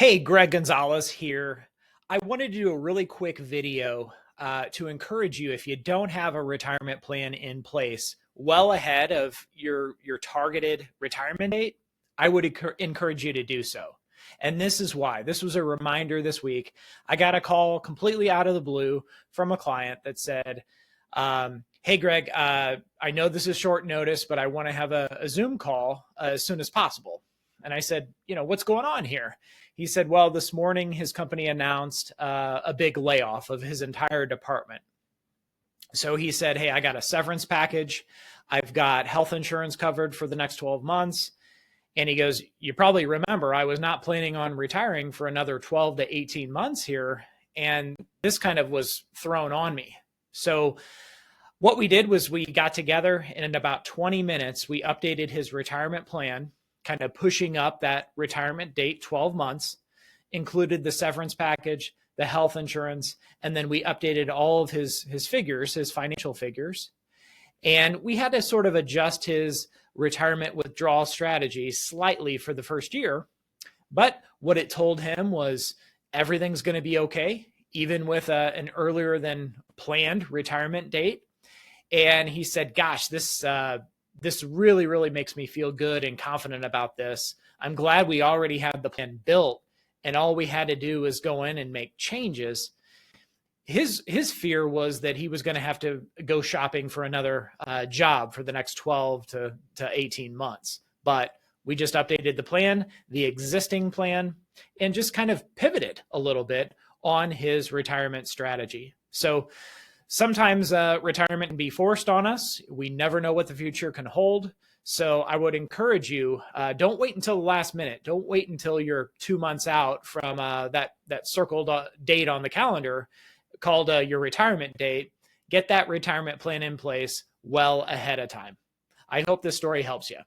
Hey, Greg Gonzalez here. I wanted to do a really quick video to encourage you, if you don't have a retirement plan in place well ahead of your targeted retirement date, I would encourage you to do so. And this is why. This was a reminder this week. I got a call completely out of the blue from a client that said, hey, Greg, I know this is short notice, but I want to have a Zoom call as soon as possible. And I said, what's going on here? He said, well, this morning his company announced a big layoff of his entire department. So he said, hey, I got a severance package. I've got health insurance covered for the next 12 months. And he goes, you probably remember I was not planning on retiring for another 12 to 18 months here. And this kind of was thrown on me. So what we did was we got together, and in about 20 minutes, we updated his retirement plan, kind of pushing up that retirement date 12 months, included the severance package, the health insurance, and then we updated all of his figures, his financial figures. And we had to sort of adjust his retirement withdrawal strategy slightly for the first year. But what it told him was everything's going to be okay, even with an earlier than planned retirement date. And he said, gosh, this really, really makes me feel good and confident about this. I'm glad we already had the plan built and all we had to do was go in and make changes. His fear was that he was going to have to go shopping for another job for the next 12 to 18 months. But we just updated the plan, the existing plan, and just kind of pivoted a little bit on his retirement strategy. So sometimes retirement can be forced on us. We never know what the future can hold. So I would encourage you, don't wait until the last minute. Don't wait until you're 2 months out from that circled date on the calendar called your retirement date. Get that retirement plan in place well ahead of time. I hope this story helps you.